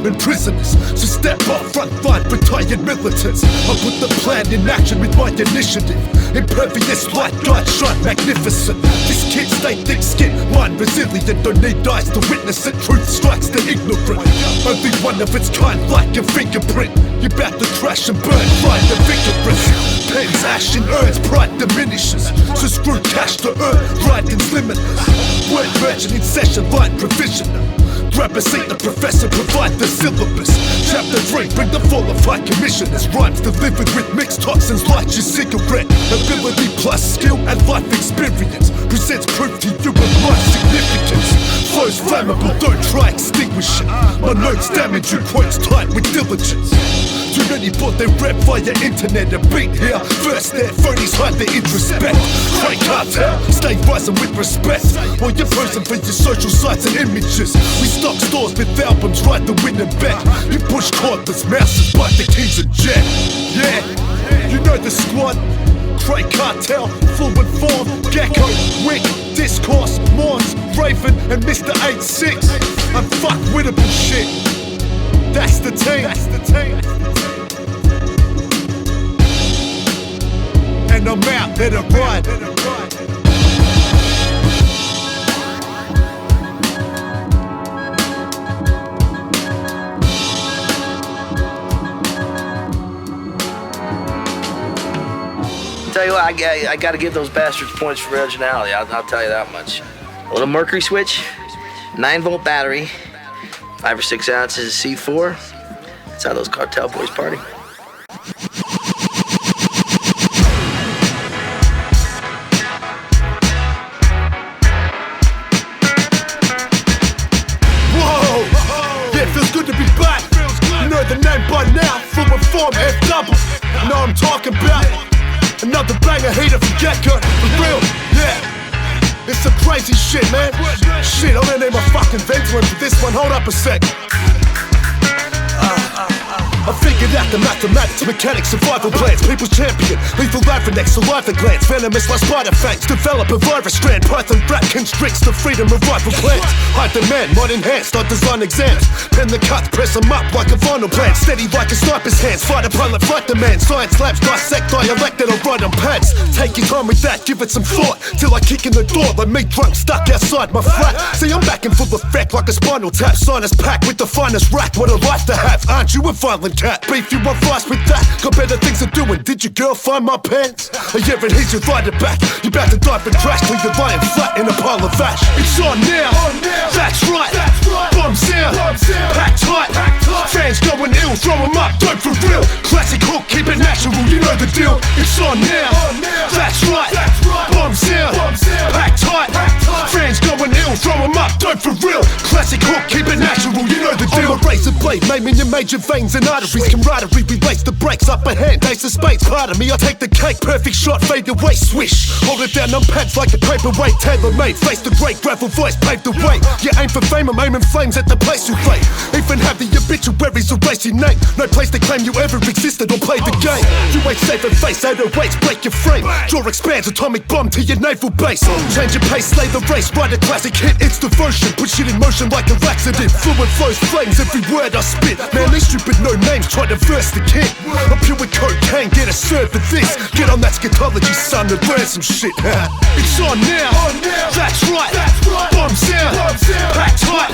and prisoners. So step up, front line, retired militants. I put the plan in action with my initiative. Impervious light guide shine magnificent. This kid stay thick-skinned, mind resilient, don't need eyes to witness it. Truth strikes the ignorant, only one of its kind like a fingerprint. You're about to crash and burn, find the vigorous. Pens, ash and earns, pride diminishes. So screw cash to earn, writing's limitless. Word virgin in session, line provision. Grab a seat, the professor provide the syllabus. Chapter 3, bring the full of high commissioners. Rhymes delivered with mixed toxins, light your cigarette. Ability plus skill and life experience presents proof to you of life significance. Flow's flammable, don't try extinguishing. My notes damage you, quotes tight with diligence. Too many bought their rep via internet and beat here. First their phonies hide their introspect. Great cartel, stay rising with respect. While you're posing for your social sites and images. We stock stores with albums, ride the winning bet. You push cordless mouses, bite the keys and jet. Yeah, you know the squad. Great cartel, Fluent Form, Gecko, Wick, Discourse, Mons, Raven, and Mr. 86. I'm fuck wittable shit. That's the team. And I'm out, let it ride. Tell you what, I gotta give those bastards points for originality. I'll tell you that much. A little mercury switch, 9-volt battery, 5 or 6 ounces of C4. That's how those cartel boys party. Feels good to be back. You know the name by now. Fluent Form, F double. You know I'm talking about. Another banger heater for Gecko. For real, yeah. It's some crazy shit, man. Shit, I'm gonna name my fucking vent one for this one. Hold up a sec. I figured out the mathematics, mechanics, survival plans. People's champion, lethal larynx, saliva glands. Venomous like spider fangs, develop a virus strand. Python rat constricts the freedom of rifle plans. High demand, mod enhanced, I design exams. Pen the cuts, press them up like a vinyl plan. Steady like a sniper's hands, fighter pilot, flight demand. Science labs, dissect, dialect, and I write on pads. Take your time with that, give it some thought. Till I kick in the door, like me drunk, stuck outside my flat. See, I'm back in full effect like a spinal tap. Sinus packed with the finest rack, what a life to have. Aren't you a violent cat? Beef, you want vice with that? Got better things to do. And did your girl find my pants? Yeah, and he's your rider back. You about to dive and crash, leave you lying flat in a pile of ash. It's on now, that's right. Bombs down, packed tight. Fans going ill, throw them up, dope for real. Classic hook, keep it natural, you know the deal. It's on now, that's right. Bombs down, packed tight. Fans going ill, throw them up, dope for real. Classic hook, keep it natural, you know the deal. I'm a razor blade, maiming your major veins and arteries. Camaraderie relates the brakes, upper hand, ace of spades. Part of me, I take the cake, perfect shot, fade away, swish. Hold it down on pads like a paperweight, tailor-made. Face the great, gravel voice, pave the way. You aim for fame, I'm aiming flames at the place you play. Even have the obituaries erase your name. No place to claim you ever existed or played the game. You ain't safe and face, 808s break your frame. Draw expands, atomic bomb to your naval base. Change your pace, slay the race, write a classic hit, it's devotion. Put shit in motion like a laxative. Fluid flows, flames, every word I spit. Man, these stupid no names try to verse the kid. I'm pure with cocaine, get a serve for this. Get on that scatology, son, and learn some shit. It's on now, that's right. Bombs down, packed tight.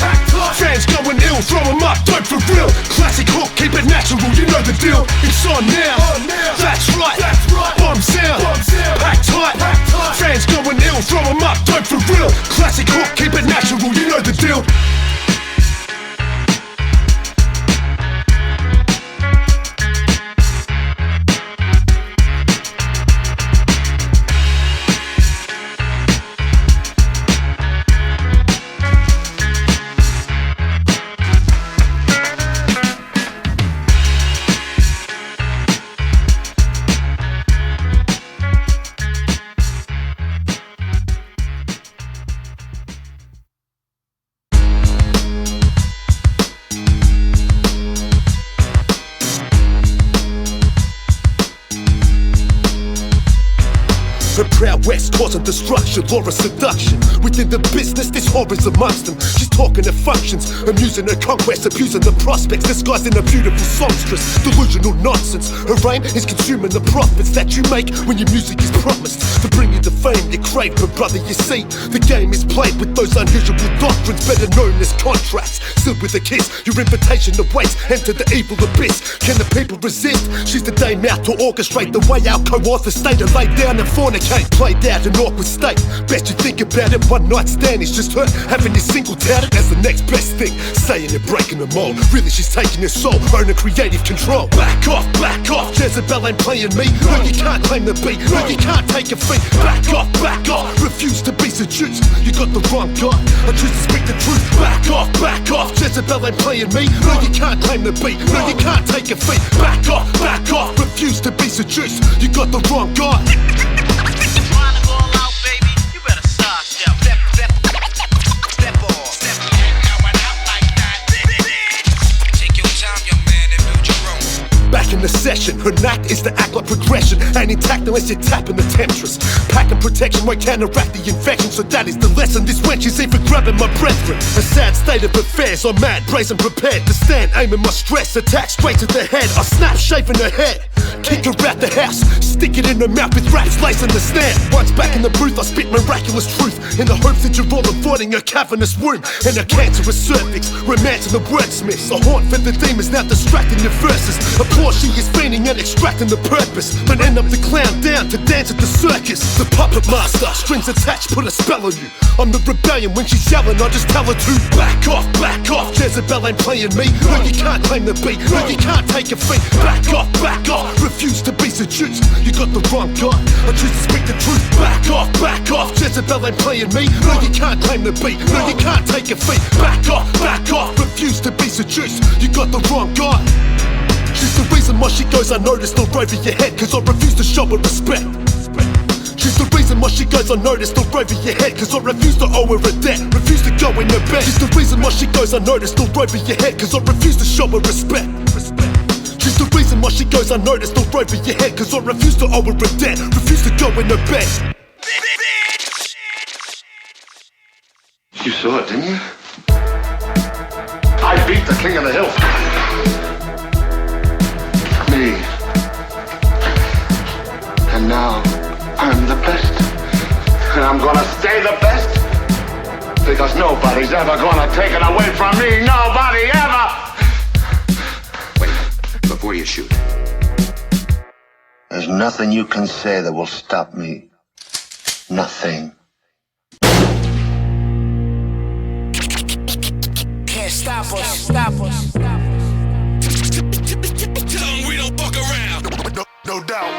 Fans going ill, throw them up, dope for real. Classic hook, keep it natural, you know the deal. It's on now, that's right. Bombs down, packed tight. Fans going ill, throw them up, dope for real. Classic hook, keep it natural, you know the deal. The proud west causing destruction, law of seduction. Within the business, this horror's amongst them. She's talking her functions, amusing her conquest, abusing the prospects, disguising a beautiful songstress. Delusional nonsense. Her aim is consuming the profits that you make when your music is promised to bring you the fame you crave. But brother, you see, the game is played with those unusual doctrines, better known as contracts, sealed with a kiss. Your invitation awaits, enter the evil abyss. Can the people resist? She's the dame out to orchestrate the way our co-authors stay to lay down and fornicate. Played out an awkward state. Best you think about it, one night stand is just her having you single touted as the next best thing. Saying you're breaking the mold, really she's taking your soul, owning creative control. Back off, Jezebel ain't playing me. No, you can't claim the beat, no, you can't take a fee. Back off, refuse to be seduced. You got the wrong guy, I choose to speak the truth. Back off, Jezebel ain't playing me. No, you can't claim the beat, no, you can't take a fee. Back off, refuse to be seduced. You got the wrong guy. Trying to go all out, baby. You better sidestep. Step off. Step out like that. Take your time, young man, and build your own. Back in the session, her knack is to act like progression. Ain't intact unless you're tapping the temptress. Packing protection won't counteract the infection, so that is the lesson. This wench is even grabbing my brethren. A sad state of affairs, I'm mad, brazen, prepared to stand, aiming my stress, attack straight to the head. I snap, shaving her head. Kick her out the house, stick it in her mouth with raps lacing the snare. Once back in the booth, I spit miraculous truth in the hopes that you're all avoiding her cavernous womb and her cancerous cervix, romancing the wordsmiths. A haunt for the demons now distracting your verses. Applause she is feigning and extracting the purpose, but end up the clown down to dance at the circus. The puppet master, strings attached, put a spell on you. I'm the rebellion when she's yelling, I just tell her to back off. Jezebel ain't playing me. No, you can't claim the beat, no, you can't take a fee. Back off, refuse to be seduced. You got the wrong guy, I choose to speak the truth. Back off, Jezebel ain't playing me. No, you can't claim the beat, no, you can't take a fee. Back off, refuse to be seduced. You got the wrong guy. She's the reason why she goes unnoticed all over your head, cause I refuse to show her respect. She's the reason why she goes unnoticed all over your head, cause I refuse to owe her a debt, refuse to go in her bed. She's the reason why she goes unnoticed all over your head, cause I refuse to show her respect. She's the reason why she goes unnoticed all over your head, cause I refuse to owe her a debt, refuse to go in her bed. You saw it, didn't you? I beat the king of the hill. Me. And now I'm the best. And I'm gonna stay the best. Because nobody's ever gonna take it away from me. Nobody ever! Wait, before you shoot. There's nothing you can say that will stop me. Nothing. Can't stop us. We don't fuck around. No doubt.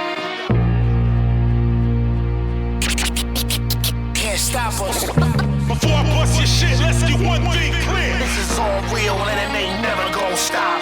Can't stop us. Before I bust your shit, let's get one thing clear. This is all real and it ain't never gonna stop.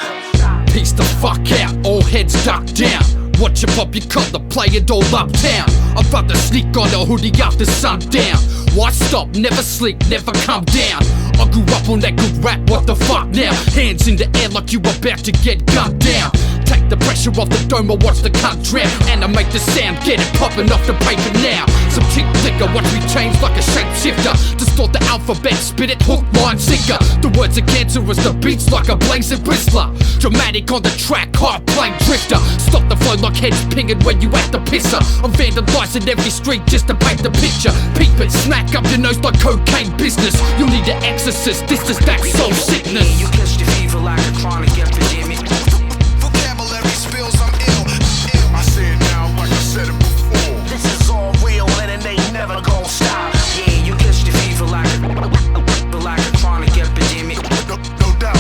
Peace the fuck out, all heads ducked down. Watch your pop your collar, play it all uptown. I'm about to sneak on a hoodie after sundown. Why stop, never sleep, never come down. I grew up on that good rap, what the fuck now? Hands in the air like you about to get gunned down. Take the pressure off the dome, I watch the cunt drown. Animate the sound, get it popping off the paper now. Some tick ticker, watch me change like a shapeshifter. Distort the alphabet, spit it, hook, line, sinker. The words are cancerous, the beats like a blazing bristler. Dramatic on the track, hard plane drifter. Stop the flow like heads pinging when you at the pisser. I'm vandalizing every street just to paint the picture. Peep it, smack up your nose like cocaine business. You'll need an exorcist, this is that soul sickness. You catch the fever like a chronic epidemic. Vocabulary spills, I'm ill. I say it now like I said it before. This is all real and it ain't never gonna stop. Yeah, you catch the fever like a chronic epidemic. No doubt.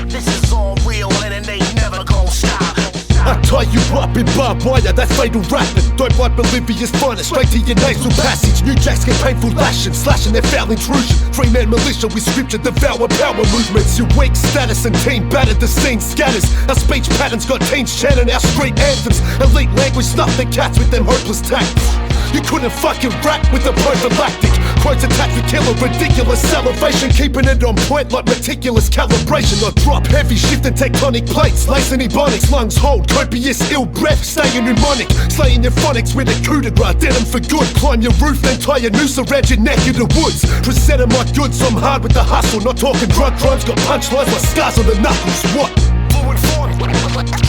This is all real and it ain't never gonna stop. I tie you up in barbed wire, that's fatal rapping. Don't bite Bolivia's finest, straight to your nasal passage. New jacks get painful lashing, slashing their foul intrusion. Three-man militia with scripture devour power movements. Your weak status and team battered, the scene scatters. Our speech patterns got teens chanting our street anthems. Elite language stuff the cats with them hopeless tactics. You couldn't fucking rap with the prophylactic. quotes attacked with killer, ridiculous salivation, keeping it on point like meticulous calibration. I drop heavy, shifting tectonic plates, lacing ebonics, lungs hold copious ill breath, staying mnemonic, slaying your phonics with a coup de grace, dead 'em for good. Climb your roof, then tie a noose around your neck in the woods. Presenting my goods, I'm hard with the hustle, not talking drug crimes, got punchlines like scars on the knuckles. What? Fluent Form,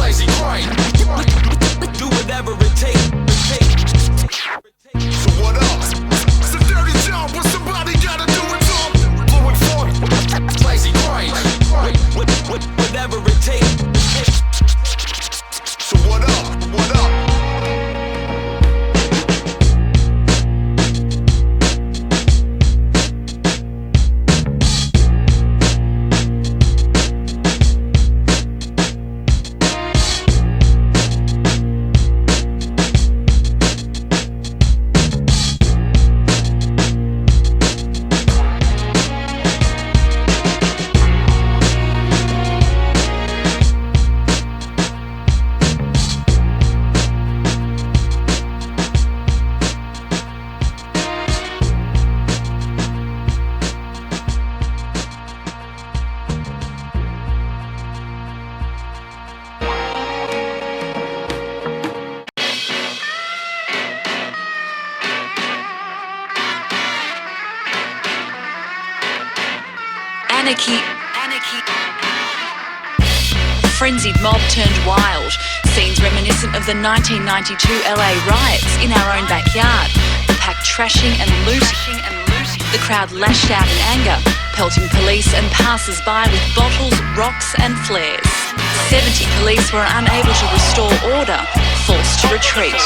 lazy grind. Do whatever it takes. So what else? It's a dirty job, but somebody gotta do it to 'em. Fluent Form, lazy grind. Whatever it takes. So what up? What up? Anarchy. A frenzied mob turned wild. Scenes reminiscent of the 1992 LA riots in our own backyard. The pack trashing and looting. The crowd lashed out in anger, pelting police and passers-by with bottles, rocks and flares. 70 police were unable to restore order, forced to retreat.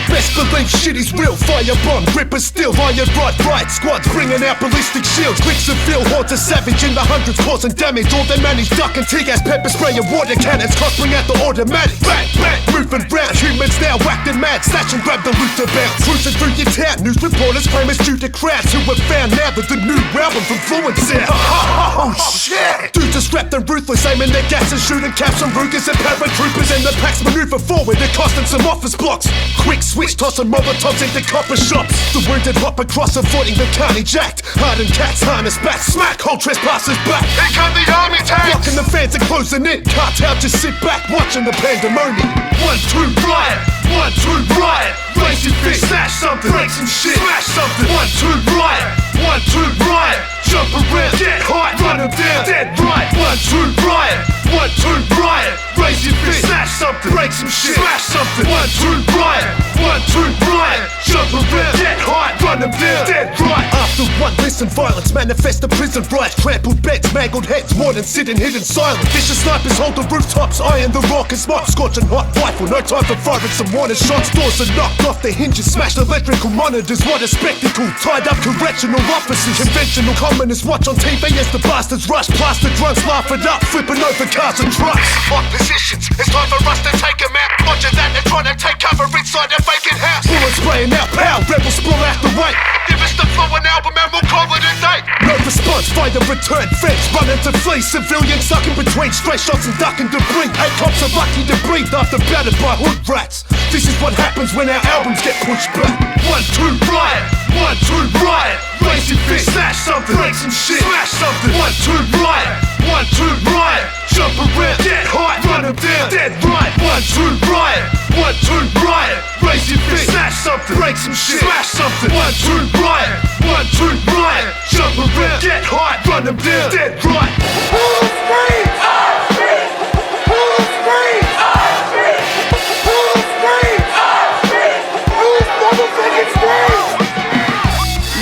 Best believe shit is real, firebomb, rippers still, riot riot squads bringing out ballistic shields, clicks of feel, hordes of savage in the hundreds causing damage, all they manage ducking tear gas, pepper spray and water cannons, cops bring out the automatic, bang, bang, moving round, humans now whacked and mad, snatch and grab the loot to bounce, cruising through your town, news reporters claim it's due to crowds who have found now that the new album from Fluent Form. Oh shit! Dudes are strapped and ruthless, aiming their gas and shooting caps on Rugers and paratroopers, and the packs maneuver forward, they're costing some office blocks, quick switch, tossing Molotovs into copper shops. The wounded hop across, avoiding the carnage act. Hardened cats harness back, smack, hold trespassers back. Here come the army tanks! Blocking the fans are closing in. Cartel just sit back, watching the pandemonium. 1, 2, riot! 1, 2, riot! Raise your fist, snatch something, break some shit, smash something. 1, 2, riot! 1, 2, riot! Jump around, get high, run them down, dead right. 1, 2, riot! 1, 2, riot! Raise your fist, snatch something, break some shit, smash something. 1, 2, riot! 1, 2, riot! Jump around, get high, run them down, dead right. After one, listen, violence manifest the prison riots, trampled beds, mangled heads, more than sitting hidden silent. Vicious snipers hold the rooftops, eyeing the raucous mob, scorching hot rifle, no time for firing some warning shots. Doors are knocked off the hinges, smashed electrical monitors. What a spectacle! Tied up correctional officers, conventional commoners watch on TV as the bastards rush. Plaster drunks laugh it up, flipping over cars and trucks. Lock positions, it's time for us to take them out. Roger that, they're trying to take cover inside their vacant house. Bullets spraying out, pow, rebels sprawl out the way. Give us the Fluent album and we'll call it a day. No response, fire return, feds running to flee. Civilians stuck in between, stray shots and ducking debris. 8 cops are lucky to breathe after battered by hood rats. This is what happens when our albums get pushed back. 1, 2, riot! 1, 2, riot! Raise your fist, snatch something, break some shit, smash something. 1, 2, riot! 1, 2, riot! Jump around, get high, run them down, dead right. 1, 2, riot! 1, 2, riot! Raise your fist, snatch something, break some shit, smash something. 1, 2, riot! 1, 2, riot! Jump around, get high, run them down, dead right. Who's free? I'm free! Who's free? I'm free! Who's free? I'm free! Who's motherfucking free?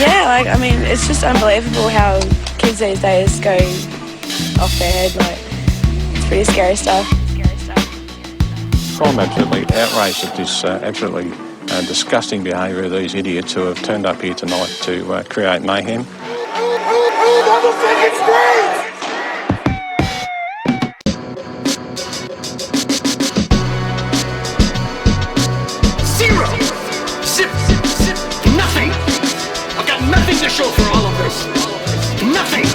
Yeah, like, I mean, it's just unbelievable how kids these days go off their head. Like, it's pretty scary stuff. I'm absolutely outraged at this absolutely disgusting behaviour of these idiots who have turned up here tonight to create mayhem. Who's motherfucking free? Zero! Zip, nothing! I've got nothing to show for all of this. Nothing!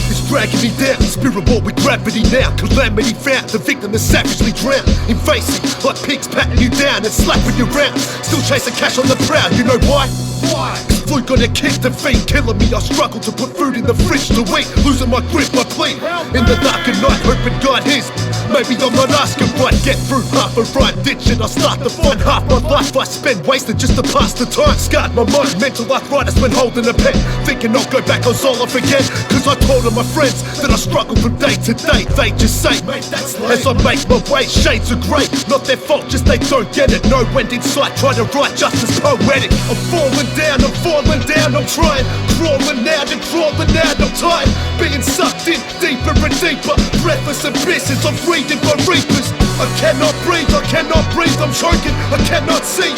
It's dragging me down, spirit war with gravity now. Calamity found, the victim is savagely drowned. Invasive, like pigs patting you down and slapping you round. Still chasing cash on the prowl, you know why? Why? fluke on a kick to feed, killing me. I struggle to put food in the fridge to eat, losing my grip, my plea. In the dark of night, hoping God hears me. Maybe I'm not asking right. Get through half a right ditch and I start to find half my life I spend wasted just to pass the time. Scarred my mind, mental arthritis when holding a pen, thinking I'll go back on Zoloff again. Cause I told all my friends that I struggle from day to day. They just say, mate, that's late. As I make my way, shades are grey. Not their fault, just they don't get it. No end in sight, try to write just as poetic. I'm falling down, I'm trying. Crawling out and crawling out, I'm tired. Being sucked in deeper and deeper. Breathless abysses, I'm breathing by reapers. I cannot breathe, I'm choking. I cannot see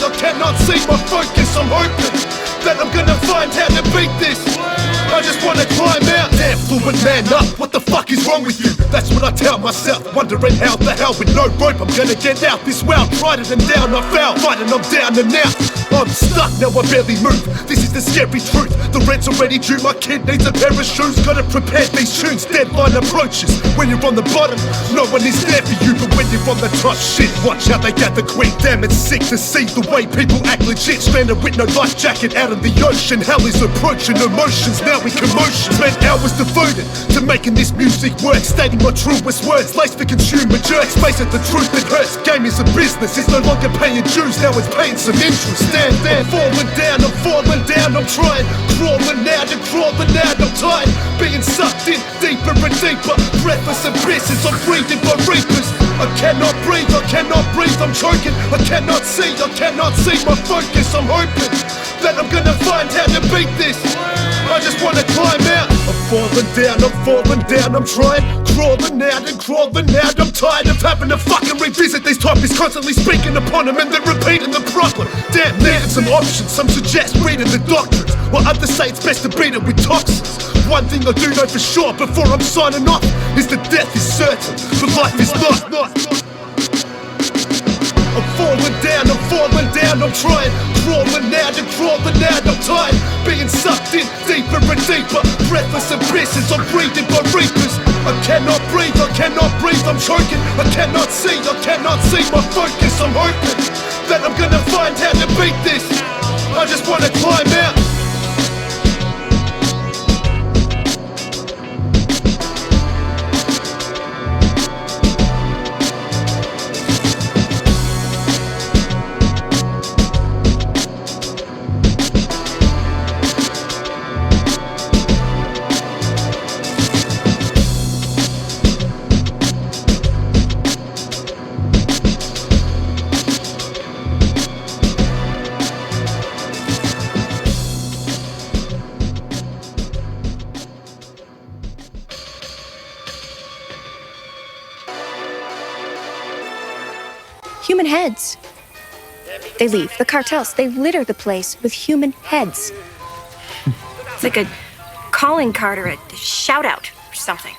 my focus. I'm hoping that I'm gonna find how to beat this. I just wanna climb out. Damn, fluent man up, what the fuck is wrong with you? That's what I tell myself, wondering how the hell with no rope I'm gonna get out this well. Tried it and down I fell, fighting I'm down and out. I'm stuck, now I barely move. This is the scary truth. The rent's already due, my kid needs a pair of shoes. Gotta prepare these tunes, deadline approaches. When you're on the bottom, no one is there for you. But when you're on the top, shit, watch how they gather quick. Damn, it's sick to see the way people act legit. Stranded with no life jacket out in the ocean. Hell is approaching, emotions now in commotion. Spent hours devoted to making this music work, stating my truest words, laced for consumer jerks. Face it, the truth that hurts. Game is a business, it's no longer paying dues, now it's paying some interest. Damn, I'm falling down, I'm trying. Crawling out, I'm tired. Being sucked in deeper and deeper. Breathless abysses, I'm breathing by reapers. I cannot breathe, I'm choking. I cannot see my focus. I'm hoping that I'm gonna find how to beat this. I just wanna climb out. I'm falling down, I'm trying. Crawling out, I'm tired of having to fucking revisit these topics. Constantly speaking upon them and then repeating the problem. Damn, needing some options. Some suggest reading the doctrines, while others say it's best to beat it with toxins. One thing I do know for sure before I'm signing off is that death is certain, but life is not. I'm falling down, I'm trying. Crawling out, I'm tired. Being sucked in deeper and deeper. Breathless abysses, I'm breathing by reapers. I cannot breathe, I'm choking. I cannot see my focus. I'm hoping that I'm gonna find how to beat this. I just wanna climb out. Human heads. They leave. The cartels, they litter the place with human heads. It's like a calling card or a shout out or something.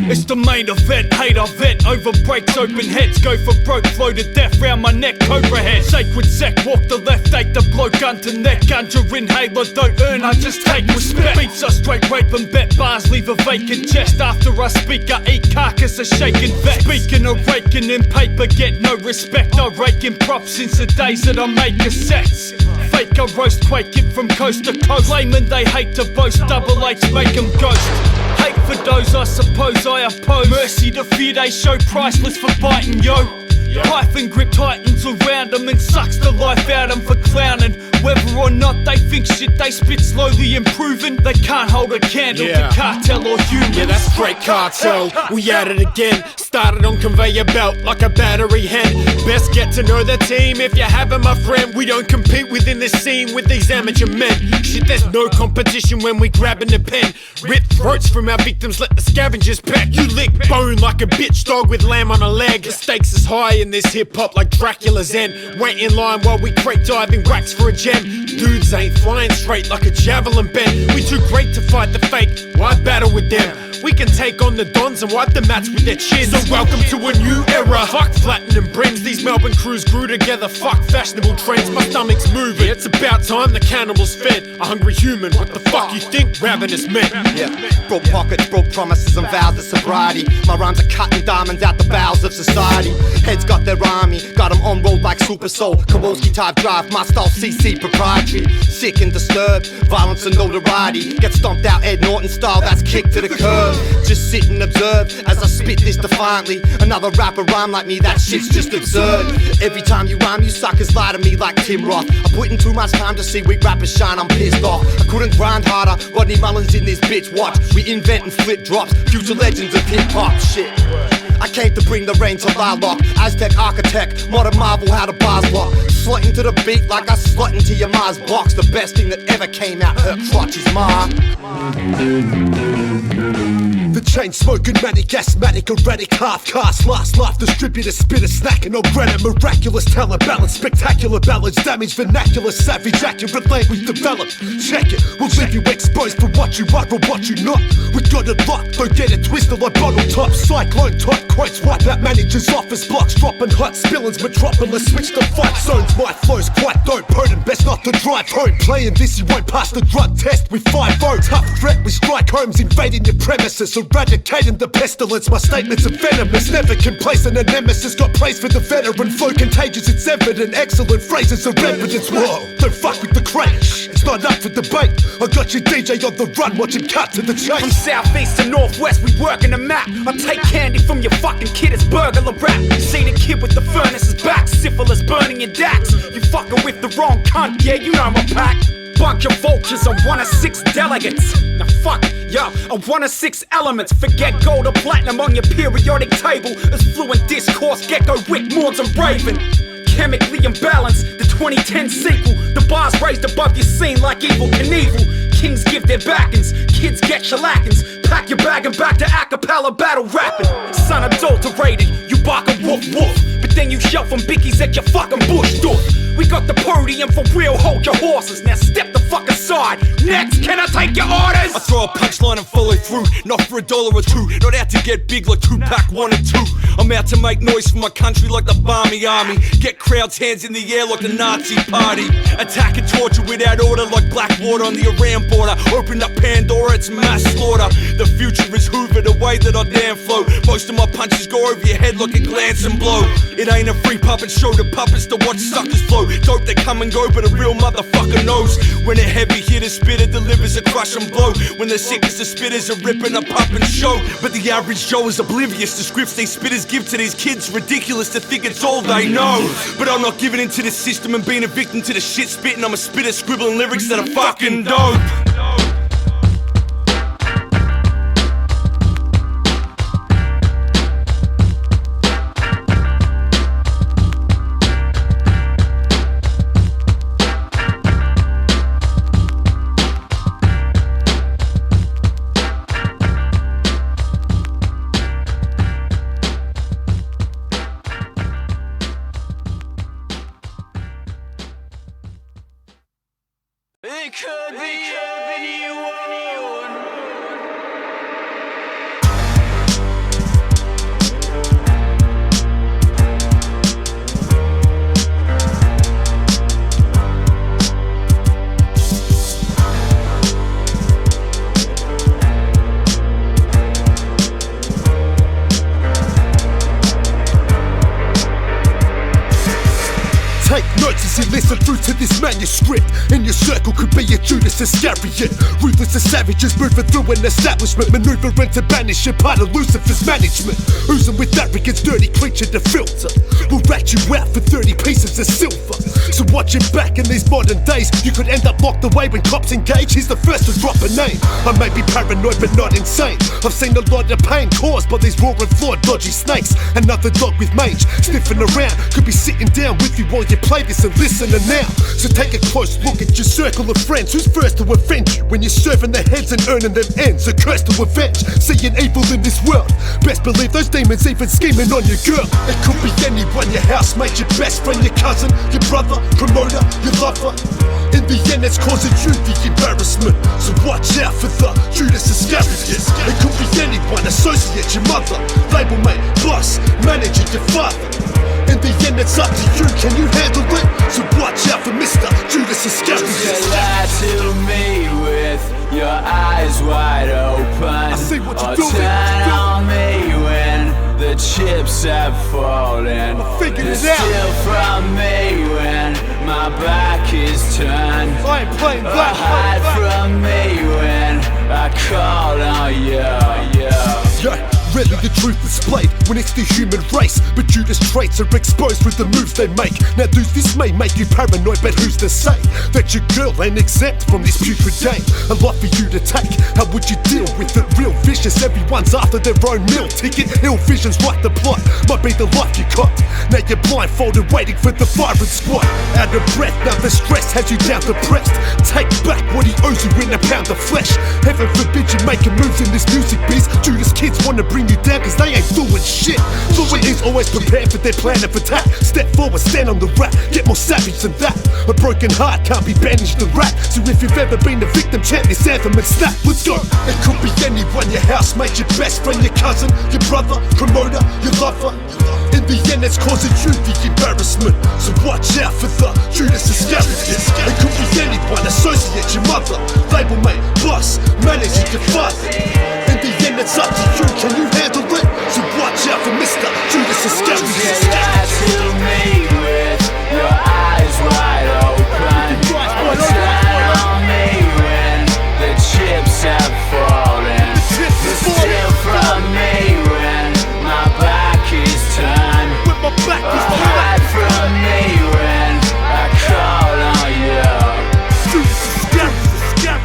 It's the main event, hate our vent. Over breaks, open heads. Go for broke, flow to death round my neck, cobra head. Sacred sec, walk the left, take the blow, gun to neck. Ganja inhaler, don't earn, I just take respect. Beats are straight, rape and bet. Bars leave a vacant chest. After I speak, I eat carcass, a shaking vet. Speaking of raking in paper, get no respect. I rake in props since the days that I make cassettes. Fake a roast, quake it from coast to coast. Layman, they hate to boast, double H make them ghost. Hate for those I suppose I oppose. Mercy to fear they show, priceless for biting, yo. Python grip tightens around them and sucks the life out them for clowning. Whether or not they think shit they spit slowly improving, they can't hold a candle to cartel or human. Yeah, that's straight cartel, we at it again. Started on conveyor belt like a battery hen. Best get to know the team if you haven't, my friend. We don't compete within the scene with these amateur men. Shit, there's no competition when we grabbing the pen. Rip throats from our victims, let the scavengers peck. You lick bone like a bitch dog with lamb on a leg. The stakes is high in this hip-hop like Dracula's end. Wait in line while we crate diving wax for a gem. Dudes ain't flying straight like a javelin bend. We too great to fight the fake, why battle with them? We can take on the dons and wipe the mats with their chins. So welcome to a new era. Fuck platinum brims, these Melbourne crews grew together, fuck fashionable trends. My stomach's moving, it's about time the cannibal's fed. A hungry human, what the fuck you think ravenous men? Yeah, broke pockets, broke promises and vows of sobriety. My rhymes are cutting diamonds out the bowels of society. Heads got their army, got them on road like Super Soul. Kowalski type drive, my style CC proprietary. Sick and disturbed, violence and notoriety. Get stomped out Ed Norton style, that's kick to the curb. Just sit and observe as I spit this defiantly. Another rapper rhyme like me, that shit's just absurd. Every time you rhyme, you suckers lie to me like Tim Roth. I put in too much time to see weak rappers shine, I'm pissed off. I couldn't grind harder, Rodney Mullen's in this bitch, watch. We invent and flip drops, future legends of hip-hop, shit. I came to bring the rain to Lilac. Aztec architect, modern marvel how the bars lock. Slut into the beat like I slut into your Mars box. The best thing that ever came out her crotch is ma. The chain smoking, manic, asthmatic, erratic, half-cast, last life, distributor, spitter, snacking, on Brennan, miraculous talent, balance, spectacular ballads, damage, vernacular, savage, accurate language developed. Check it, we'll leave you exposed for what you are or what you not. We got it locked, don't get it twisted like bottle top, cyclone type quotes, wipe out managers' office blocks, dropping hot spillings, metropolis, switch to fight zones. My flow's quite dope, potent, best not to drive home. Playing this, you won't pass the drug test with 5-0. Tough threat, we strike homes, invading your premises, eradicating the pestilence. My statements are venomous, never complacent, a nemesis. Got praise for the veteran, flow contagious, it's evident. Excellent phrases are evidence. Whoa, don't fuck with the crate, it's not up for debate. I got your DJ on the run, watching cut to the chase. From southeast to northwest, we working the map. I take candy from your fucking kid, it's burglar rap. You see the kid with the furnace is back, syphilis burning your dax. You fucking with the wrong cunt, yeah, you know my pack. Bunch of vultures, I'm one of 6 delegates. Now fuck, yo, I'm one of 6 elements. Forget gold or platinum on your periodic table. As fluent discourse, gecko, wick, mords and raven. Chemically imbalanced, the 2010 sequel. The bars raised above your scene like Evil Knievel. Kings give their backings, kids get shellackins. Pack your bag and back to acapella battle rapping. Son adulterated, you bark a woof woof. But then you shell from bickies at your fucking bush doof. We got the podium for real, hold your horses. Now step the fuck aside. Next, can I take your orders? I throw a punchline and follow through, not for $1 or $2. Not out to get big like Tupac 1 and 2. I'm out to make noise for my country like the Barmy Army. Get crowds hands in the air like the Nazi party. Attack and torture without order like Blackwater on the Iran border. Open up Pandora, it's mass slaughter. The future is Hoover, the way that I damn flow. Most of my punches go over your head like a glance and blow. It ain't a free puppet show to puppets to watch suckers flow. Dope they come and go, but a real motherfucker knows when a heavy hitter spitter delivers a crush and blow. When the sickest of spitters are ripping a pop and show. But the average Joe is oblivious. The scripts these spitters give to these kids, ridiculous to think it's all they know. But I'm not giving into the system and being a victim to the shit spitting. I'm a spitter scribbling lyrics that are fucking dope. It could be anyone. Take notes as you listen through to this manuscript. In your circle could be a Judas Iscariot. Ruthless as savages moving through an establishment, maneuvering to banish your part of Lucifer's management. Oozing with arrogance, dirty creature to filter. We'll rat you out for 30 pieces of silver. So watch your back in these modern days. You could end up locked away when cops engage. He's the first to drop a name. I may be paranoid but not insane. I've seen a lot of pain caused by these raw and flawed dodgy snakes. Another dog with mange sniffing around could be sitting down with you while you play this and listen now. So take a close look at your circle of friends. Who's first to offend you when you're serving their heads and earning them ends? A curse to avenge, seeing evil in this world. Best believe those demons even scheming on your girl. It could be anyone, your housemate, your best friend, your cousin, your brother, promoter, your lover. In the end, it's causing you the embarrassment. So watch out for the Judas Iscariot. It could be anyone, associate, your mother, label mate, boss, manager, your father. In the end, it's up to you. Can you handle it? So watch out for Mr. Judas Iscariot. You lie to me with your eyes wide open. I see what you're doing. Turn on me when the chips have fallen. Figured You it out. steal from me when my back is turned. I ain't playing that. Hide from me when I call on you. Yeah, rarely the truth displayed when it's the human race. But Judas traits are exposed with the moves they make. Now dudes, this may make you paranoid, but who's to say that your girl ain't exempt from this putrid game? A lot for you to take. How would you deal with it? Real vicious, everyone's after their own meal ticket. Ill visions right the plot, might be the life you caught. Now you're blindfolded waiting for the firing squad. Out of breath, now the stress has you down depressed. Take back what he owes you in a pound of flesh. Heaven forbid you making moves in this music biz. Judas kids wanna bring you down cause they ain't doing shit. Fluent is always prepared for their plan of attack. Step forward, stand on the rack, get more savage than that. A broken heart can't be bandaged to rap. So if you've ever been a victim, chant this anthem and snap. Let's go. It could be anyone, your housemate, your best friend, your cousin, your brother, promoter, your lover. In the end, it's causing you the embarrassment. So watch out for the Judas Iscariot. It could be anyone, associate, your mother, label mate, boss, manager, your father. In the end, it's up to you. Can you handle it? So watch out for Mr. Judas Iscariot. You lie to me with your eyes wide open. Turn on me when the chips have fallen. You steal from me when my back is turned. Hide from me when I call on you. Judas Iscariot.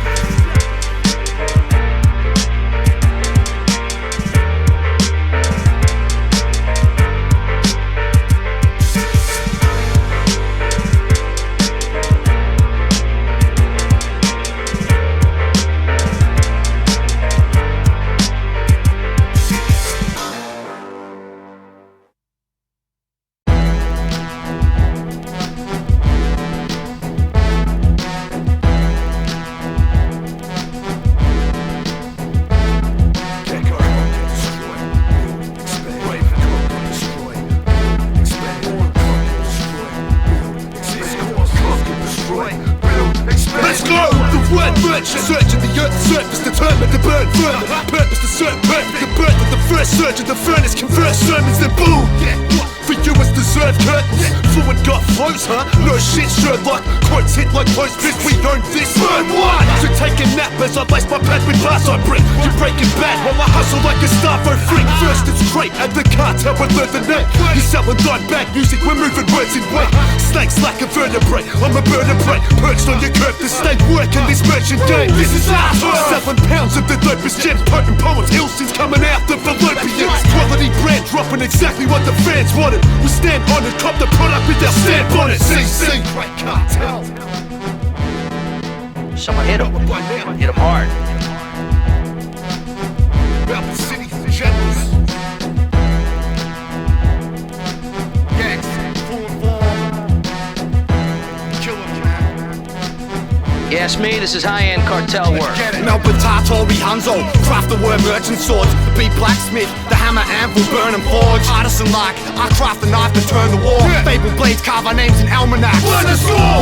Let's go! The word merchant, searching the earth's surface, determined to burn further. Purpose to serve perfect, the birth of the first surge of the furnace, convert sermons, then boom! For you it's deserved curtains. Fluent got flows, huh? No shit, Sherlock. Quotes hit like clothespins, we own this. Burn one! So take a nap as I lace my pad with bars I bring. You're breaking bad while I hustle like a Gustavo freak. First it's great at the cartel, we learn the name. You selling dime bag music, we're moving words in weight. Snakes like a vertebrae, I'm a bird of prey. Perched on your curb to stay working this merchant game. This is our turn. 7 pounds of the dopest gems, potent poems, ill scenes coming out the fallopians. Quality brand dropping exactly what the fans wanted. We stand on it, cop the product with our stamp on it. CC, great cartel. Someone hit him. Hit him hard. Mountain City generals. Gangs, Fluent Form. Kill him, man. You ask me, this is high-end cartel work. Melt potato, Hanzo, craft the word merchant swords. The beat blacksmith, the hammer anvil, burn and forge. Artisan like, I craft the knife to turn the war. Fable blades carve our names in almanacs.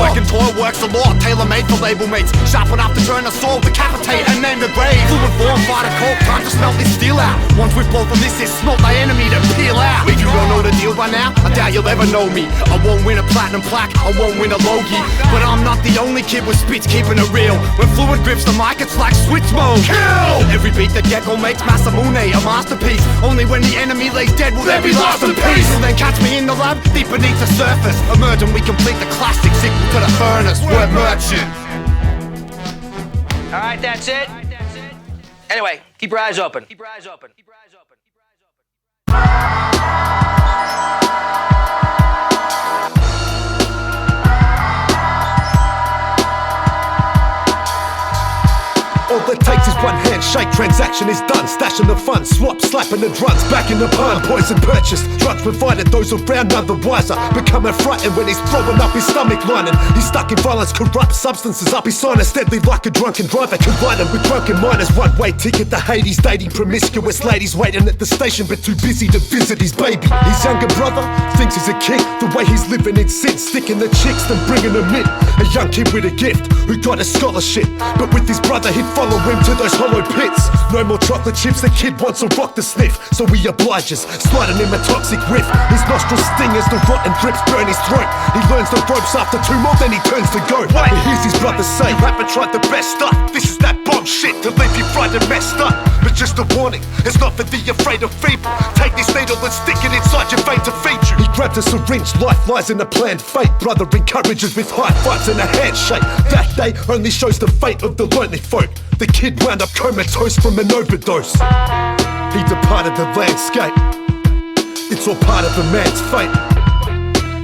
Working toil works the law, tailor-made for label mates. Sharp enough to turn a sword, decapitate and name the grave. Fluent Form, fight a coke, time to smelt this steel out. Once we blow from this, it's smelt thy enemy to peel out. If you don't know the deal by now, I doubt you'll ever know me. I won't win a platinum plaque, I won't win a Logie. But I'm not the only kid with spits keeping it real. When Fluent grips the mic, it's like switch mode. Kill! Every beat that Gecko makes, Masamune, a masterpiece. Only when the enemy lays dead will there be lost in peace. So then catch me in the lab, deep beneath the surface. Emerge and we complete the classic sequel to the furnace. Word merchant. Alright, that's it. Anyway, keep your eyes open. Keep your eyes open. Keep your eyes open. Keep your eyes open. All it takes is one handshake, transaction is done. Stashing the funds, swap, slapping the drums. Back in the barn, poison purchased. Drugs provided, those around none the wiser. Becoming frightened when he's throwing up his stomach lining. He's stuck in violence, corrupt substances up his sinus. Deadly like a drunken driver, colliding with drunken miners. One-way ticket to Hades, dating promiscuous ladies. Waiting at the station, but too busy to visit his baby. His younger brother thinks he's a king. The way he's living in sin, sticking the chicks, then bringing them in. A young kid with a gift, who got a scholarship. But with his brother, he'd follow him to those hollow pits. No more chocolate chips, the kid wants a rock to sniff. So he obliges, sliding him a toxic whiff. His nostrils sting as the rotten drips burn his throat. He learns the ropes after 2 more, then he turns to go. He hears his brother say, you haven't tried the best stuff. This is that bomb shit to leave you fried and messed up. But just a warning, it's not for the afraid of feeble. Take this needle and stick it inside your vein to feed you. He grabs a syringe, life lies in a planned fate. Brother encourages with high fives and a handshake. That day only shows the fate of the lonely folk. The kid wound up comatose from an overdose. He departed the landscape. It's all part of a man's fate.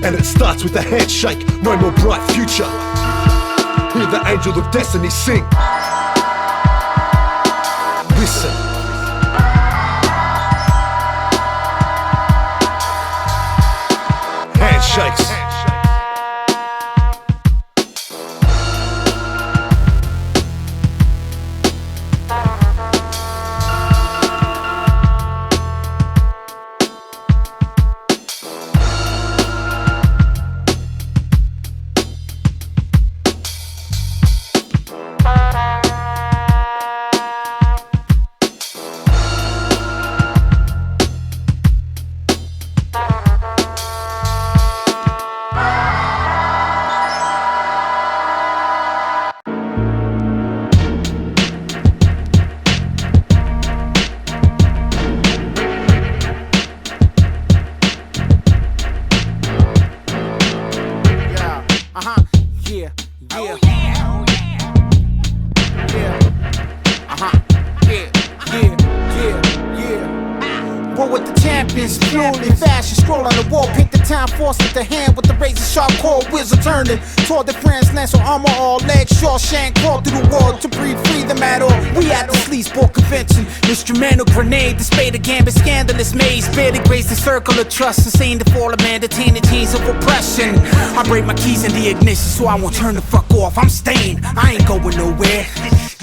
And it starts with a handshake. No more bright future. Hear the angel of destiny sing. Listen. Handshakes. The hand with the razor sharp core, wheels are turning. Tour de France, lance on armor, all legs, Shawshank, crawl through the wall to breathe free them at all. We at the Sleazeball convention, instrumental grenade, the spade of gambit, scandalous maze, barely grace the circle of trust, sustain the fall of man, detain the chains of oppression. I break my keys in the ignition, so I won't turn the fuck off. I'm staying, I ain't going nowhere.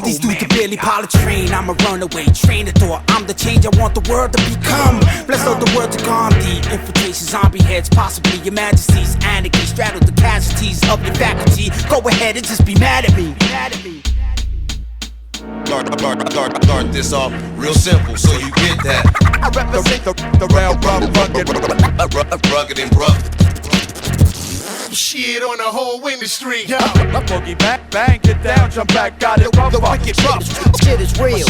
These dudes are barely pilot train, I'm a runaway, train the thought, I'm the change I want the world to become. Bless all the world to Gandhi, infiltration, zombie heads, possibly your majesty's anarchy, straddle the casualties of your faculty. Go ahead and just be mad at me. Start this off real simple so you get that. I represent the real rugged and rough. Shit on the whole industry. Yo, I boogie back, bang, get down, jump back, got it rough. The wicked rough. Shit is real.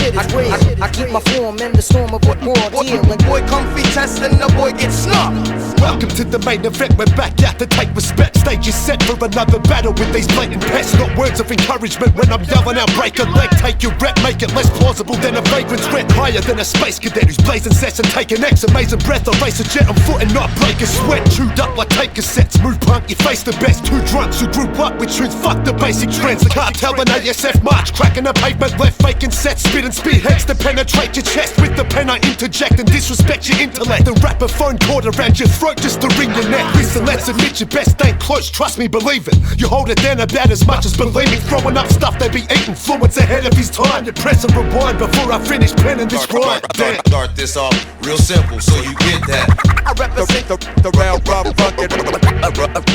I keep my form in the storm of a world healing. Boy, comfy testing, the boy gets snubbed. Welcome to the main event, we're back out to take respect. Stage is set for another battle with these blatant pests. Not words of encouragement when I'm yelling out, break a leg, take your rep, make it less plausible than a vagrant threat. Higher than a space cadet who's blazing sets and taking X amazing breath. I race a jet on foot and not break a sweat. Chewed up like take cassettes, move punk, you face the best. Two drunks who grew up with truth, fuck the basic trends. The cartel and ASF march, cracking the pavement, left faking sets, spitting spearheads to penetrate your chest. With the pen I interject and disrespect your intellect. The rapper phone cord around your throat just to wring your neck. Listen, let's admit your best ain't close, trust me, believe it. You hold it down about as much as believing. Throwing up stuff they be eating, fluent's ahead of his time. You press and rewind before I finish penning this rhyme. Start this off real simple so you get that. I represent the real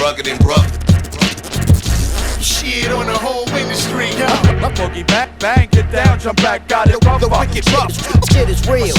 rugged and rough. Shit on the whole industry. Yo, I boogie back, bang, get down, jump back, got it rough. The wicked rough. Shit is real.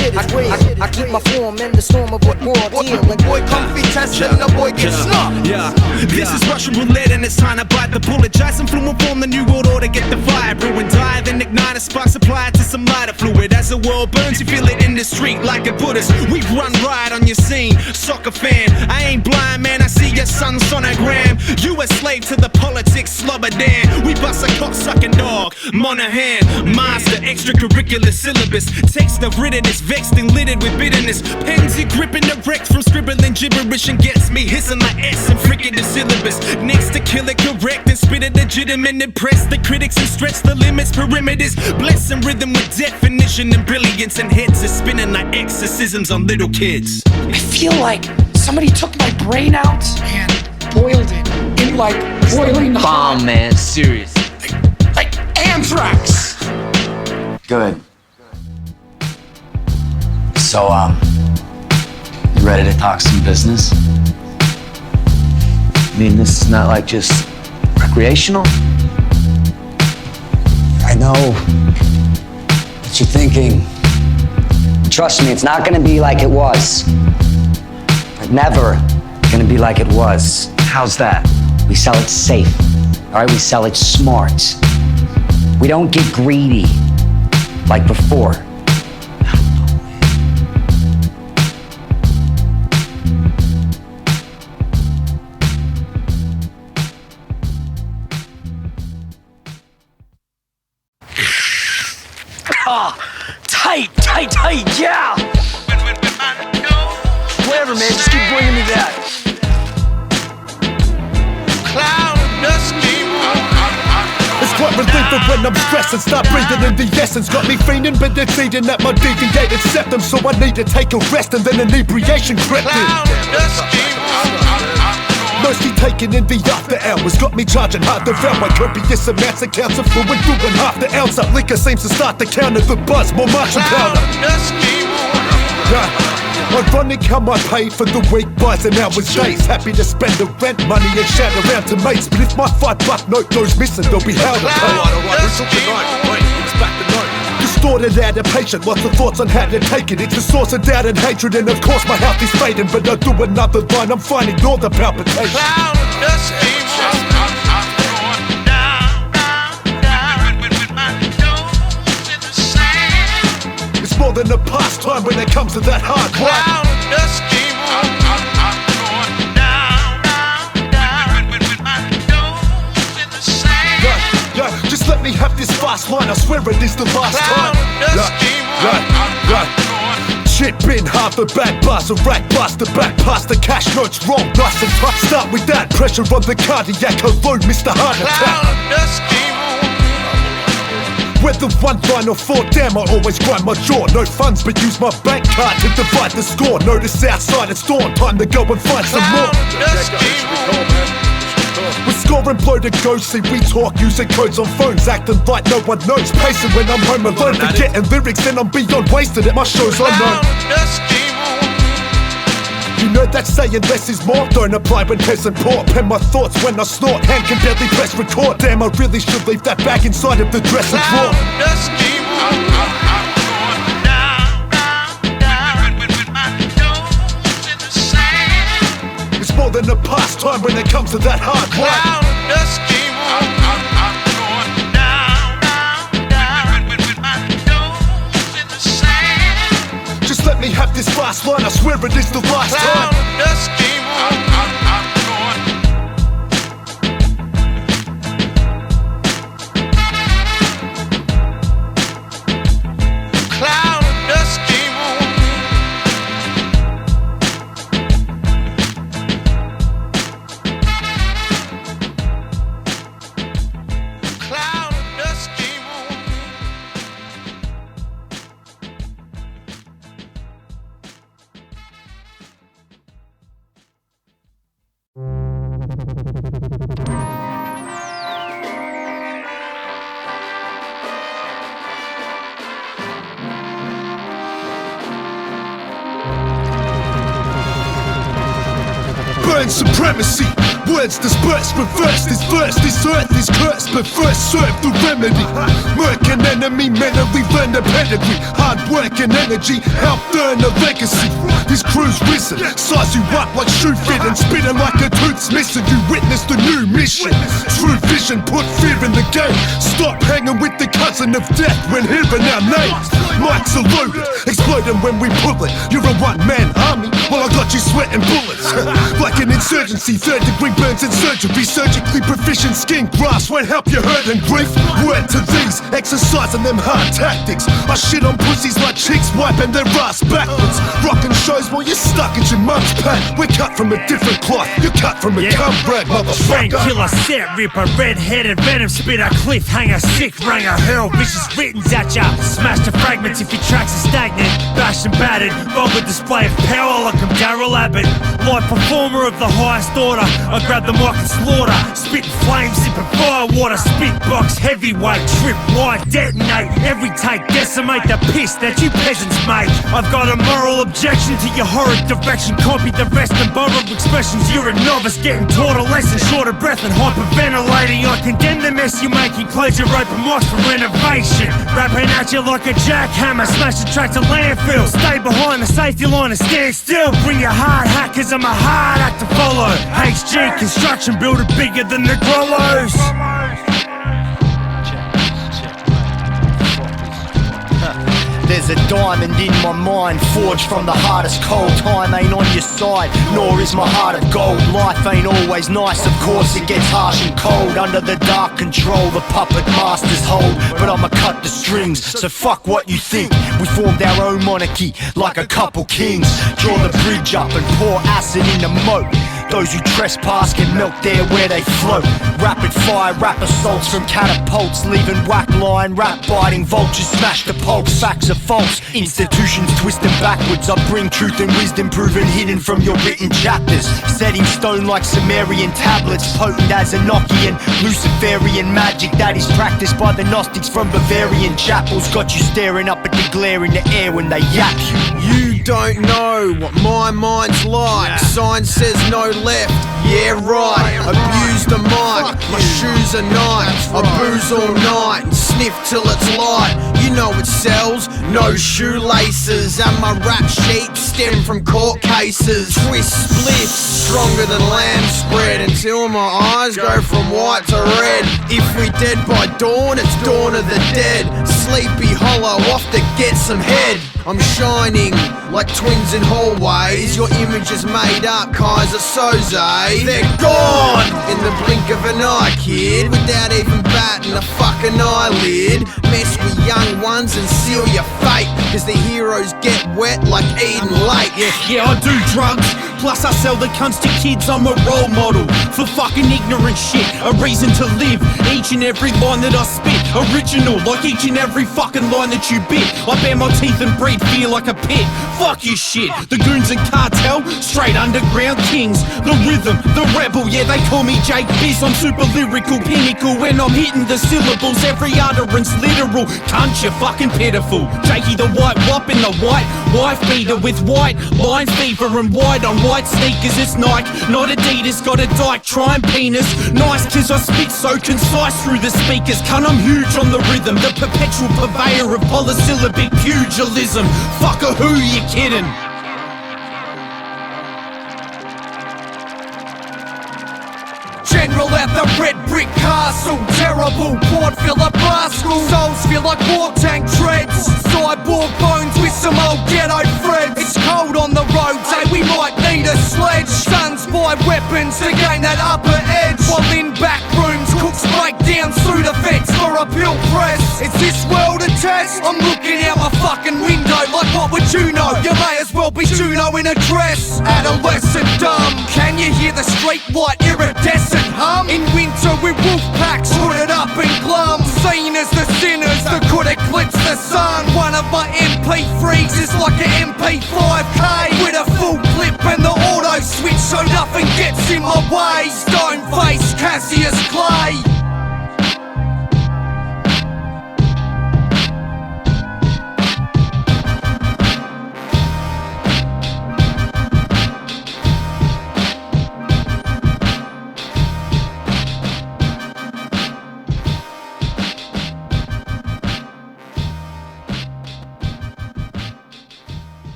I keep my form in the storm of a world healing. Boy, comfy testing, the boy gets snubbed. Yeah, this is Russian roulette and it's time to bite the bullet. Jason Fluent Form, the new world order, get the fire brewing. Die, then ignite a spark, supply it to some lighter fluid. As the world burns, you feel it in the street like a Buddhist. We run riot on your scene, soccer fan. I ain't blind, man, I see your son's sonogram. You a slave to the politics, slobber dan. We bust a cock-sucking dog, Monahan, monster, extracurricular syllabus. Text of written is vexed and littered with bitterness. Pens are gripping the wreck from scribbling gibberish and gets me hissing like S and freaking the syllabus. Next to kill it correct and spit it legitimate. Impress the critics and stretch the limits, perimeters. Blessing rhythm with definition and brilliance, and heads are spinning like exorcisms on little kids. I feel like somebody took my brain out and boiled it in like boiling hot. Bomb, man, seriously. Like anthrax. Good. So, you ready to talk some business? I mean, this is not like just recreational. I know what you're thinking. Trust me, it's not gonna be like it was. Never gonna be like it was. How's that? We sell it safe, all right? We sell it smart. We don't get greedy like before. Tight, yeah! Whatever, man, just keep bringing me that. It's quite relieving when I'm stressed and start breathing in the essence. Got me fiending, but they're feeding at my deviated septum. So I need to take a rest and then inebriation crept in. Mostly taken in the after hours. Got me charging hard to vow my copious amounts of counts of fluid doing half the ounce up. Liquor seems to start to counter the buzz, more marching powder. Ironic how I paid for the week buys and hours days. Happy to spend the rent money and shout around to mates. But if my $5 note goes missing, they'll be held to pay. Who took the note? Wait, it's back the note. Distorted out and patient, lots of thoughts on how to take it. It's a source of doubt and hatred, and of course my health is fading. But I do another line, I'm fine, ignore the palpitation. It's more than a pastime when it comes to that hard work. Just let me have this fast line, I swear it is the last time. Shit been half a bad bus, a rack bust, the back past the cash notes wrong, nice and tight. Start with that, pressure on the cardiac alone, Mr. Heart Attack. Whether one line or four, damn, I always grind my jaw. No funds, but use my bank card to divide the score. Notice outside it's dawn, time to go and find some more. We score and blow to go, see we talk using codes on phones, acting like no one knows. Pacing when I'm home alone, forgetting lyrics, then I'm beyond wasted at my shows unknown. You know that saying less is more, don't apply when peasant poor. Pen my thoughts when I snort, hand can barely press record. Damn, I really should leave that back inside of the dresser drawer. It's more than a pastime when it comes to that hard work. Just let me have this last line, I swear it is the last time. Burn supremacy, words dispersed, reversed. This verse, this earth is cursed, but first serve the remedy. Murk an enemy, mentally learn the pedigree. Hard work and energy, help earn a legacy. This crew's risen, size you up like shoe fit and spitting like a tooth's missing. You witnessed a new mission. True vision, put fear in the game. Stop hanging with the cousin of death when hearing our names. Mics are loaded, exploding when we pull it. You're a one-man army, well I got you sweating bullets. Like an Insurgency, third degree burns and surgery. Surgically proficient skin grafts won't help you hurt and grief. Word to these, exercising them hard tactics. I shit on pussies like chicks wiping their ass backwards. Rocking shows while you're stuck at your mum's pad. We're cut from a different cloth, you're cut from a cum rag, Train motherfucker. killer, set ripper, red-headed venom spitter, cliffhanger, sick ringer, hurl vicious writtens at ya. Smash the fragments if your tracks are stagnant. Bashed and battered, vulgar display of power like I'm Daryl Abbott. Live performer of the highest order. I grab the mic and slaughter. Spit flames, sipping fire water. Spit box, heavyweight, trip wide, detonate. Every take, decimate the piss that you peasants make. I've got a moral objection to your horrid direction. Copy the rest and borrow expressions. You're a novice getting taught a lesson. Short of breath and hyperventilating. I condemn the mess you make. Close your open mics for renovation. Rapping at you like a jackhammer. Smash the track to landfill. Stay behind the safety line and stand still. Bring your hard hat, cause I'm a hard act to follow. HG Construction, build it bigger than the Grollos. There's a diamond in my mind, forged from the hardest cold. Time ain't on your side, nor is my heart of gold. Life ain't always nice, of course it gets harsh and cold. Under the dark control the puppet masters hold. But I'ma cut the strings, so fuck what you think. We formed our own monarchy, like a couple kings. Draw the bridge up and pour acid in the moat. Those who trespass can melt there where they float. Rapid fire rap assaults from catapults, leaving whack line rap biting vultures smash the pulse. Facts are false, institutions twisting backwards. I bring truth and wisdom proven hidden from your written chapters. Set in stone like Sumerian tablets, potent as Enochian, Luciferian magic that is practiced by the Gnostics from Bavarian chapels. Got you staring up at the glare in the air when they yap you. You don't know what my mind's like. Sign says no left, yeah right. Abuse the mic, my shoes are nice. I booze all night and sniff till it's light. You know it sells, no shoelaces. And my rap sheep stem from court cases. Twist split, stronger than lamb spread, until my eyes go from white to red. If we dead by dawn, it's dawn of the dead. Sleepy hollow, off to get some head. I'm shining like twins in hallways. Your image is made up, Kaiser Soze. They're gone in the blink of an eye, kid, without even batting a fucking eyelid. Mess with young ones and seal your fate, cause the heroes get wet like Eden Lake. Yeah, I do drugs, plus I sell the cunts to kids. I'm a role model for fucking ignorant shit. A reason to live, each and every line that I spit. Original, like each and every fucking line that you bit. I bare my teeth and breathe fear like a pit. Fuck you shit, the goons and cartel, straight underground kings. The rhythm, the rebel, yeah they call me Jake Biz. I'm super lyrical, pinnacle when I'm hitting the syllables. Every utterance literal, cunt you fucking pitiful. Jakey the white wop in the white wife beater with white line fever and white on white sneakers. It's Nike, not Adidas, got a dyke, try and penis. Nice cause I speak so concise through the speakers. Cunt I'm huge on the rhythm, the perpetual purveyor of polysyllabic pugilism. Fucker who you kidding? General at the red brick castle, terrible port filler rascal. Souls feel like war tank treads, cyborg bones with some old ghetto threads. It's cold on the roads, eh? We might need a sledge. Sons buy weapons to gain that upper edge, while in back rooms cooks break down through the vents for a pill press. Is this world a test? I'm looking out my fucking window like what would you know? You may as well be Juno in a dress. Adolescent dumb, can you hear the street light iridescent hum? In winter with wolf packs hooded up in glum, seen as the sinners that could eclipse the sun. One of my MP3s is like an MP5K with a full clip and the auto switch so nothing gets in my way. Stone face Cassius Clay.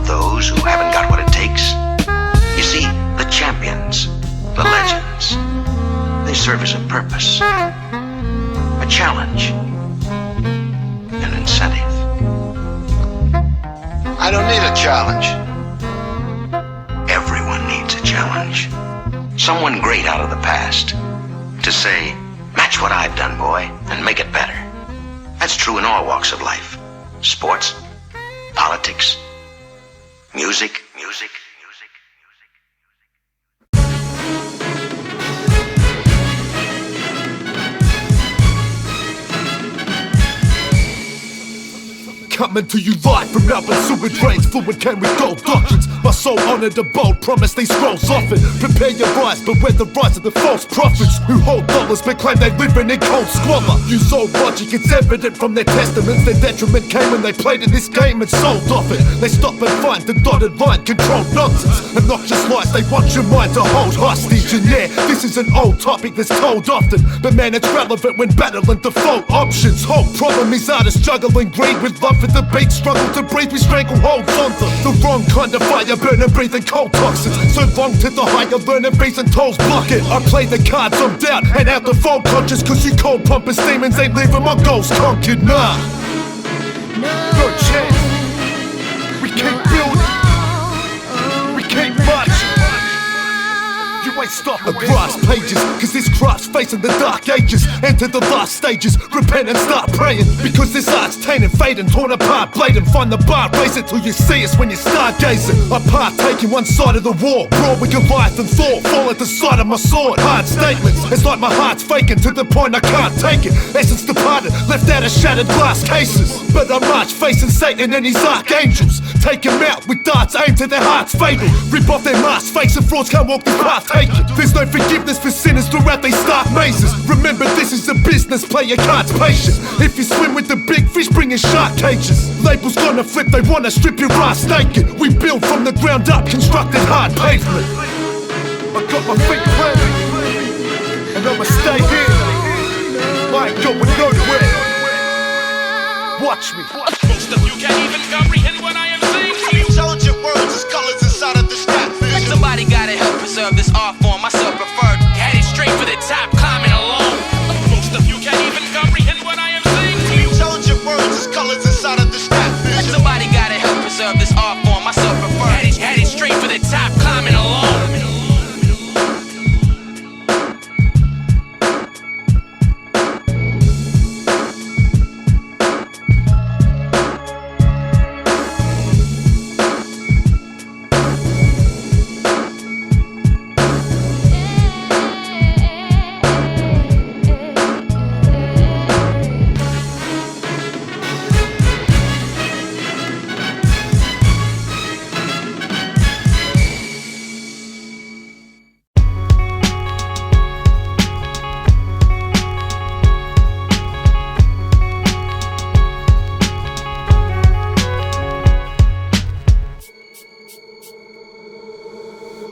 those who haven't got what it takes. You see, the champions, the legends, they serve as a purpose, a challenge, an incentive. I don't need a challenge. Everyone needs a challenge. Someone great out of the past to say, match what I've done, boy, and make it better. That's true in all walks of life. Sports, politics, music. Coming to you live from Melbourne sewage drains, fluent came with gold doctrines. My soul honored a bold promise these scrolls often. Prepare your eyes, beware the rise of the false prophets who hold dollars but claim they living in cold squalor. Use old logic, it's evident from their testaments. Their detriment came when they played in this game and sold off it. They stop and find the dotted line, controlled nonsense, obnoxious lies. They want your mind to hold hostage. And yeah, this is an old topic that's told often, but man, it's relevant when battling default options. Whole problem is artists juggling greed with love for the beat, struggle to breathe with strangleholds on the wrong kind of fire, burning, breathing cold toxins. So long to the higher, learning beats and tolls block it. I play the cards I'm down and out the fold conscious, cause you cold pompous demons ain't leaving my goals conquered, nah. No chance. We keep building. We keep marching. You ain't stopping brass pages, cause this craft's facing the dark ages. Enter the last stages, repent and start praying, because this art's tainted, fading, torn apart, blading. Find the bar, raise it till you see us when you're stargazing. I partake in one side of the war, brawl with Goliath and Thor, fall at the side of my sword. Hard statements, it's like my heart's faking to the point I can't take it. Essence departed, left out of shattered glass cases. But I march facing Satan and his archangels, take him out with darts aimed to their hearts fatal. Rip off their masks, fakes and frauds can't walk this path, take it. There's no forgiveness for sinners throughout these dark mazes. Remember, this is a business, play your cards patient. If you swim with the big fish, bring in shark cages. Labels gonna flip, they wanna strip your ass naked. We build from the ground up, constructed hard pavement. I got my feet planted, and I'ma stay here. I ain't going nowhere. Watch me. Most of you can't even comprehend what I am saying to you. Intelligent words is colors inside of the strap. Somebody gotta help preserve this art form. Myself preferred, headed straight for the top, climbing alone. Most of you can't even comprehend what I am saying to you. Intelligent words is colors inside of the strap. Somebody gotta help preserve this art form. Myself preferred, headed straight for the top, climbing alone.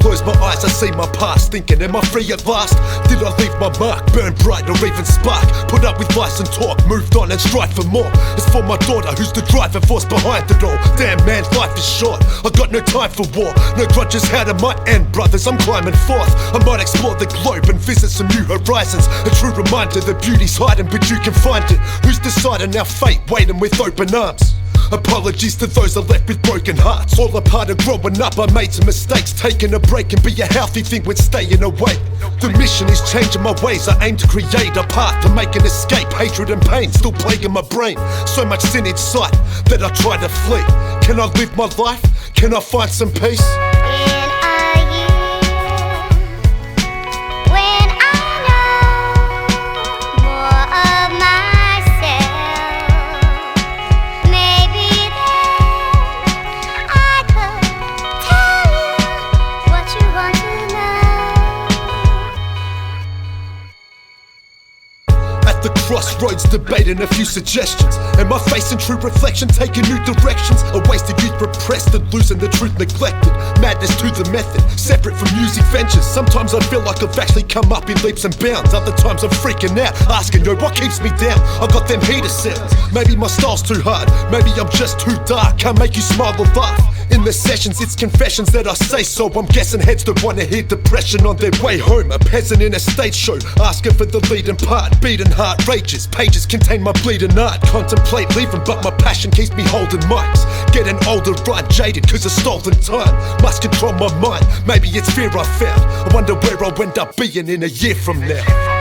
Close my eyes, I see my past, thinking, am I free at last? Did I leave my mark, burn bright or even spark? Put up with lies and talk, moved on and strive for more. It's for my daughter, who's the driving force behind it all. Damn man, life is short, I got no time for war. No grudges, how to my end, brothers, I'm climbing forth. I might explore the globe and visit some new horizons. A true reminder that beauty's hiding, but you can find it. Who's deciding our fate, waiting with open arms? Apologies to those that left with broken hearts. All a part of growing up, I made some mistakes. Taking a break can be a healthy thing when staying away. The mission is changing my ways. I aim to create a path to make an escape. Hatred and pain still plaguing my brain. So much sin in sight that I try to flee. Can I live my life? Can I find some peace? Crossroads, debating a few suggestions. Am I facing true reflection, taking new directions? A wasted youth repressed and losing the truth neglected. Madness to the method, separate from music ventures. Sometimes I feel like I've actually come up in leaps and bounds. Other times I'm freaking out, asking, yo, what keeps me down? I got them heater settings. Maybe my style's too hard, maybe I'm just too dark. Can't make you smile or laugh. In the sessions, it's confessions that I say so. I'm guessing heads that wanna hear depression on their way home. A peasant in a stage show, asking for the leading part. Beating heart rages, pages contain my bleeding art. Contemplate leaving, but my passion keeps me holding mics. Getting older, I'm jaded cause of stolen time. Must control my mind, maybe it's fear I found. I wonder where I'll end up being in a year from now.